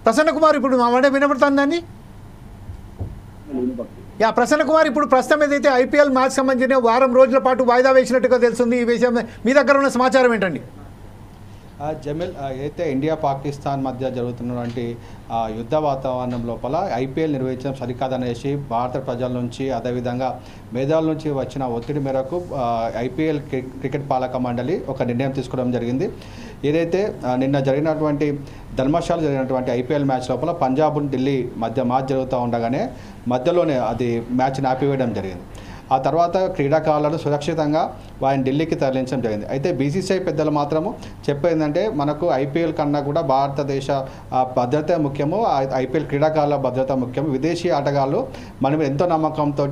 ప్రసన్న కుమార్ ఇప్పుడు మా మాట వినపడుతుందండి. యా ప్రసన్న కుమార్, ఇప్పుడు ప్రస్తుతం ఏదైతే ఐపీఎల్ మ్యాచ్ సంబంధించిన వారం రోజుల పాటు వాయిదా వేసినట్టుగా తెలుస్తుంది. ఈ విషయం మీ దగ్గర ఉన్న సమాచారం ఏంటండి? జమీల్, అయితే ఇండియా పాకిస్తాన్ మధ్య జరుగుతున్నటువంటి యుద్ధ వాతావరణం లోపల ఐపీఎల్ నిర్వహించడం సరికాదనేసి భారత ప్రజల నుంచి అదేవిధంగా మేధావుల నుంచి వచ్చిన ఒత్తిడి మేరకు ఐపీఎల్ క్రికెట్ పాలక మండలి ఒక నిర్ణయం తీసుకోవడం జరిగింది. ఏదైతే నిన్న జరిగినటువంటి ధర్మశాల జరిగినటువంటి ఐపీఎల్ మ్యాచ్ లోపల పంజాబ్ ఢిల్లీ మధ్య మ్యాచ్ జరుగుతూ ఉండగానే మధ్యలోనే అది మ్యాచ్ని ఆపివేయడం జరిగింది. ఆ తర్వాత క్రీడాకారులను సురక్షితంగా వారిని ఢిల్లీకి తరలించడం జరిగింది. అయితే బీసీసీఐ పెద్దలు మాత్రము చెప్పేందంటే మనకు ఐపీఎల్ కన్నా కూడా భారతదేశ భద్రత ముఖ్యము, ఐపీఎల్ క్రీడాకారుల భద్రత ముఖ్యము. విదేశీ ఆటగాళ్ళు మనం ఎంతో నమ్మకంతో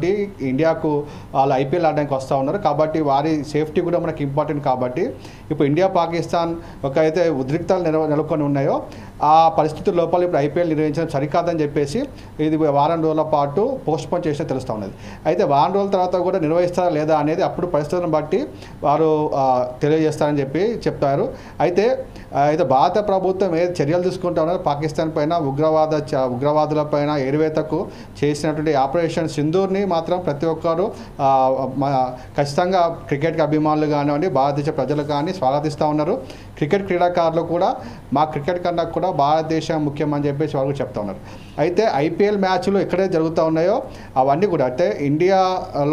ఇండియాకు వాళ్ళు ఐపీఎల్ ఆడడానికి వస్తూ ఉన్నారు కాబట్టి వారి సేఫ్టీ కూడా మనకు ఇంపార్టెంట్. కాబట్టి ఇప్పుడు ఇండియా పాకిస్తాన్ ఒక అయితే ఉద్రిక్తాలు నెలకొని ఉన్నాయో ఆ పరిస్థితుల లోపల ఇప్పుడు ఐపీఎల్ నిర్వహించడం సరికాదని చెప్పేసి ఇది వారం రోజుల పాటు పోస్ట్పోన్ చేసినా తెలుస్తూ ఉన్నది. అయితే వారం రోజుల తర్వాత కూడా నిర్వహిస్తారా లేదా అనేది అప్పుడు పరిస్థితులను బట్టి వారు తెలియజేస్తారని చెప్తారు. అయితే భారత ప్రభుత్వం ఏ చర్యలు తీసుకుంటా ఉన్నారో పాకిస్తాన్ పైన ఉగ్రవాదుల పైన ఏరువేతకు చేసినటువంటి ఆపరేషన్ సింధూర్ని మాత్రం ప్రతి ఒక్కరు ఖచ్చితంగా క్రికెట్ అభిమానులు కానివ్వండి, భారతదేశ ప్రజలు కానీ స్వాగతిస్తూ ఉన్నారు. క్రికెట్ క్రీడాకారులు కూడా మా క్రికెట్ కన్నా కూడా భారతదేశం ముఖ్యమని చెప్పేసి వాళ్ళు చెప్తా ఉన్నారు. అయితే ఐపీఎల్ మ్యాచ్లు ఎక్కడైతే జరుగుతూ ఉన్నాయో అవన్నీ కూడా అంటే ఇండియా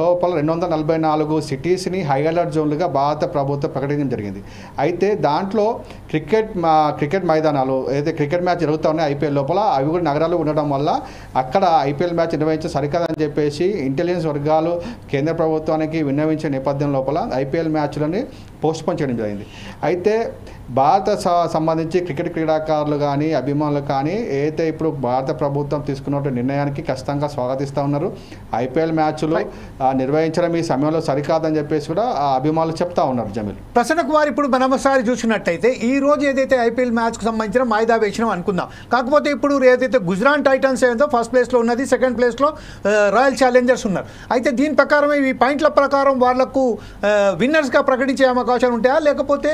లోపల 244 సిటీస్ని హై అలర్ట్ జోన్లుగా భారత ప్రభుత్వం ప్రకటించడం జరిగింది. అయితే దాంట్లో క్రికెట్ మైదానాలు ఏదైతే క్రికెట్ మ్యాచ్ జరుగుతూ ఉన్నాయో ఐపీఎల్ లోపల అవి కూడా నగరాలు ఉండడం వల్ల అక్కడ ఐపీఎల్ మ్యాచ్ నిర్వహించడం సరికాదని చెప్పేసి ఇంటెలిజెన్స్ వర్గాలు కేంద్ర ప్రభుత్వానికి విన్నవించే నేపథ్యం లోపల ఐపీఎల్ మ్యాచ్లని పోస్ట్పోన్ చేయడం జరిగింది. అయితే భారత సంబంధించి క్రికెట్ క్రీడాకారులు కానీ అభిమానులు కానీ ఏదైతే ఇప్పుడు భారత ప్రభుత్వం తీసుకున్న నిర్ణయానికి ఖచ్చితంగా స్వాగతిస్తూ ఉన్నారు. ఐపీఎల్ మ్యాచ్లు నిర్వహించడం ఈ సమయంలో సరికాదని చెప్పేసి కూడా ఆ అభిమానులు చెప్తా ఉన్నారు. జమీల్, ప్రసన్న కుమార్, ఇప్పుడు మనం ఒకసారి చూసినట్టయితే ఈ రోజు ఏదైతే ఐపీఎల్ మ్యాచ్కి సంబంధించిన వాయిదా వేసినాం అనుకుందాం. కాకపోతే ఇప్పుడు ఏదైతే గుజరాత్ టైటన్స్ ఏదో ఫస్ట్ ప్లేస్లో ఉన్నది, సెకండ్ ప్లేస్లో రాయల్ ఛాలెంజర్స్ ఉన్నారు. అయితే దీని ప్రకారం ఈ పాయింట్ల ప్రకారం వాళ్లకు విన్నర్స్గా ప్రకటించే అవకాశాలు ఉంటాయా, లేకపోతే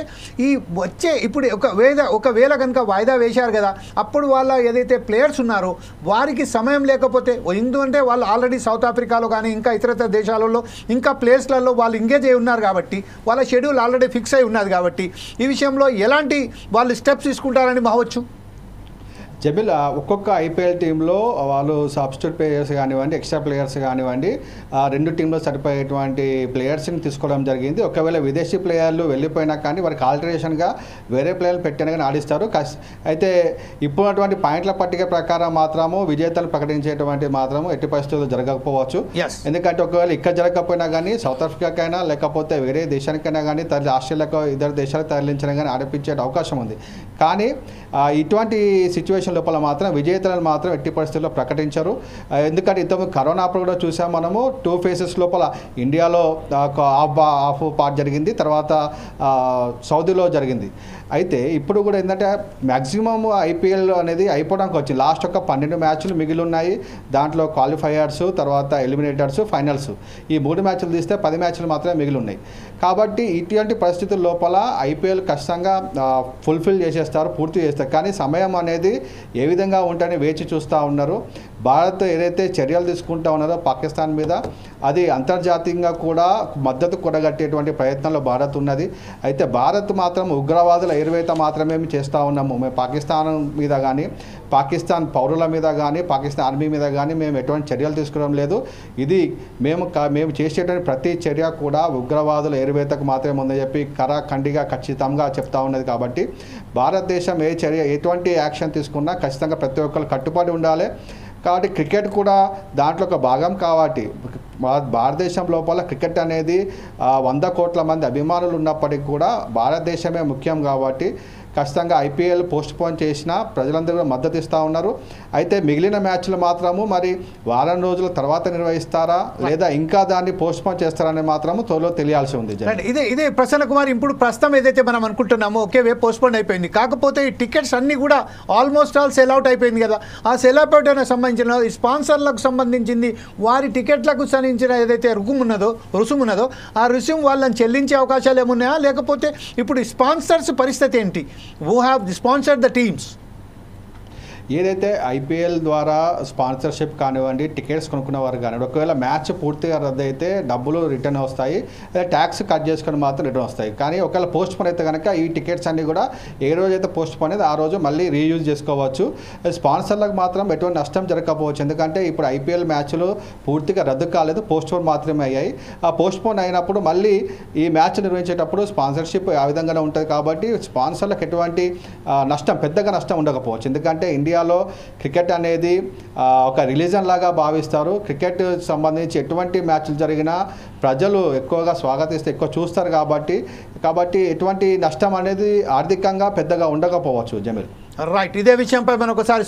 ఈ వచ్చే ఇప్పుడు ఒకవేళ కనుక వాయిదా వేశారు కదా అప్పుడు వాళ్ళ ఏదైతే ప్లేయర్స్ ఉన్నారో వారికి సమయం లేకపోతే, ఎందుకంటే వాళ్ళు ఆల్రెడీ సౌత్ ఆఫ్రికాలో కానీ ఇంకా ఇతర దేశాలలో ఇంకా ప్లేస్లలో వాళ్ళు ఎంగేజ్ అయి ఉన్నారు కాబట్టి వాళ్ళ షెడ్యూల్ ఆల్రెడీ ఫిక్స్ అయి ఉన్నది కాబట్టి ఈ విషయంలో ఎలాంటి వాళ్ళు స్టెప్స్ తీసుకుంటారని భావచ్చు? జమీల్, ఒక్కొక్క ఐపీఎల్ టీంలో వాళ్ళు సబ్స్టిట్యూట్ ప్లేయర్స్ కానివ్వండి, ఎక్స్ట్రా ప్లేయర్స్ కానివ్వండి, రెండు టీంలో సరిపోయేటువంటి ప్లేయర్స్ని తీసుకోవడం జరిగింది. ఒకవేళ విదేశీ ప్లేయర్లు వెళ్ళిపోయినా కానీ వారికి ఆల్టరేషన్గా వేరే ప్లేయర్లు పెట్టినా కానీ ఆడిస్తారు. అయితే ఇప్పుడున్నటువంటి పాయింట్ల పట్టిక ప్రకారం మాత్రము విజేతలు ప్రకటించేటువంటి మాత్రము ఎట్టి పరిస్థితుల్లో జరగకపోవచ్చు. ఎందుకంటే ఒకవేళ ఇక్కడ జరగకపోయినా కానీ సౌత్ ఆఫ్రికాకైనా లేకపోతే వేరే దేశానికైనా కానీ ఆస్ట్రేలియాకు ఇతర దేశాలకు తరలించినా కానీ ఆడిపించే అవకాశం ఉంది. కానీ ఇటువంటి సిచ్యువేషన్ లోపల మాత్రం విజేతలను మాత్రం ఎట్టి పరిస్థితుల్లో ప్రకటించరు. ఎందుకంటే ఇంతకుముందు కరోనా అప్పుడు కూడా చూసాం మనము 2 ఫేజెస్ లోపల ఇండియాలో హాఫ్ పార్ట్ జరిగింది, తర్వాత సౌదీలో జరిగింది. అయితే ఇప్పుడు కూడా ఏంటంటే మ్యాక్సిమం ఐపీఎల్ అనేది అయిపోవడానికి వచ్చింది. లాస్ట్ ఒక 12 మ్యాచ్లు మిగిలి ఉన్నాయి. దాంట్లో క్వాలిఫైయర్స్, తర్వాత ఎలిమినేటర్స్, ఫైనల్స్ ఈ 3 మ్యాచ్లు తీస్తే 10 మ్యాచ్లు మాత్రమే మిగిలి ఉన్నాయి. కాబట్టి ఇటువంటి పరిస్థితుల లోపల ఐపీఎల్ ఖచ్చితంగా ఫుల్ఫిల్ చేసేస్తారు, పూర్తి చేస్తారు. కానీ సమయం అనేది ఏ విధంగా ఉంటుందని వేచి చూస్తూ ఉన్నారు. భారత్ ఏదైతే చర్యలు తీసుకుంటూ ఉన్నారో పాకిస్తాన్ మీద అది అంతర్జాతీయంగా కూడా మద్దతు కూడగట్టేటువంటి ప్రయత్నంలో భారత్ ఉన్నది. అయితే భారత్ మాత్రం ఉగ్రవాదుల ఎరువేత మాత్రమే చేస్తూ ఉన్నాము. మేము పాకిస్తాన్ మీద కానీ, పాకిస్తాన్ పౌరుల మీద కానీ, పాకిస్తాన్ ఆర్మీ మీద కానీ మేము ఎటువంటి చర్యలు తీసుకోవడం లేదు. ఇది మేము చేసేటువంటి ప్రతి చర్య కూడా ఉగ్రవాదుల ఎరువేతకు మాత్రమే ఉందని చెప్పి కరాఖండిగా ఖచ్చితంగా చెప్తా ఉన్నది. కాబట్టి భారతదేశం ఎటువంటి యాక్షన్ తీసుకున్నా ఖచ్చితంగా ప్రతి ఒక్కరు కట్టుబడి ఉండాలి. కాబట్టి క్రికెట్ కూడా దాంట్లో ఒక భాగం. కాబట్టి భారతదేశం లోపల క్రికెట్ అనేది 100 కోట్ల మంది అభిమానులు ఉన్నప్పటికీ కూడా భారతదేశమే ముఖ్యం. కాబట్టి ఖచ్చితంగా ఐపీఎల్ పోస్ట్పోన్ చేసినా ప్రజలందరూ కూడా మద్దతు ఇస్తూ ఉన్నారు. అయితే మిగిలిన మ్యాచ్లు మాత్రము మరి వారం రోజుల తర్వాత నిర్వహిస్తారా లేదా ఇంకా దాన్ని పోస్ట్పోన్ చేస్తారని మాత్రము త్వరలో తెలియాల్సి ఉంది. ఇదే ప్రసన్న కుమార్, ఇప్పుడు ప్రస్తుతం ఏదైతే మనం అనుకుంటున్నామో ఒకే వే పోస్ట్పోన్ అయిపోయింది. కాకపోతే ఈ టికెట్స్ అన్నీ కూడా ఆల్మోస్ట్ ఆల్ సెల్ అవుట్ అయిపోయింది కదా. ఆ సెల్ అవుట్ సంబంధించిన స్పాన్సర్లకు సంబంధించింది వారి టికెట్లకు సంబంధించిన ఏదైతే రుసుము ఉన్నదో ఆ రుసుము వాళ్ళని చెల్లించే అవకాశాలు ఏమున్నాయా, లేకపోతే ఇప్పుడు స్పాన్సర్స్ పరిస్థితి ఏంటి? Who have sponsored the teams? ఏదైతే ఐపీఎల్ ద్వారా స్పాన్సర్షిప్ కానివ్వండి, టికెట్స్ కొనుక్కున్న వారు కానివ్వండి, ఒకవేళ మ్యాచ్ పూర్తిగా రద్దు అయితే డబ్బులు రిటర్న్ వస్తాయి, ట్యాక్స్ కట్ చేసుకొని మాత్రం రిటర్న్ వస్తాయి. కానీ ఒకవేళ పోస్ట్ పోన్ అయితే కనుక ఈ టికెట్స్ అన్నీ కూడా ఏ రోజు అయితే పోస్ట్ పోన్ అయితే ఆ రోజు మళ్ళీ రీయూజ్ చేసుకోవచ్చు. స్పాన్సర్లకు మాత్రం ఎటువంటి నష్టం జరగకపోవచ్చు, ఎందుకంటే ఇప్పుడు ఐపీఎల్ మ్యాచ్లు పూర్తిగా రద్దు కాలేదు, పోస్ట్ పోన్ మాత్రమే అయ్యాయి. ఆ పోస్ట్ పోన్ అయినప్పుడు మళ్ళీ ఈ మ్యాచ్ నిర్వహించేటప్పుడు స్పాన్సర్షిప్ ఆ విధంగానే ఉంటుంది కాబట్టి స్పాన్సర్లకు ఎటువంటి పెద్దగా నష్టం ఉండకపోవచ్చు. ఎందుకంటే ఇండియాలో క్రికెట్ అనేది ఒక రిలీజన్ లాగా భావిస్తారు. క్రికెట్ సంబంధించి ఎటువంటి మ్యాచ్లు జరిగినా ప్రజలు ఎక్కువగా స్వాగతిస్తే ఎక్కువ చూస్తారు కాబట్టి ఎటువంటి నష్టం అనేది ఆర్థికంగా పెద్దగా ఉండకపోవచ్చు. జమీల్ రైట్, ఇదే విషయంపై మనం ఒకసారి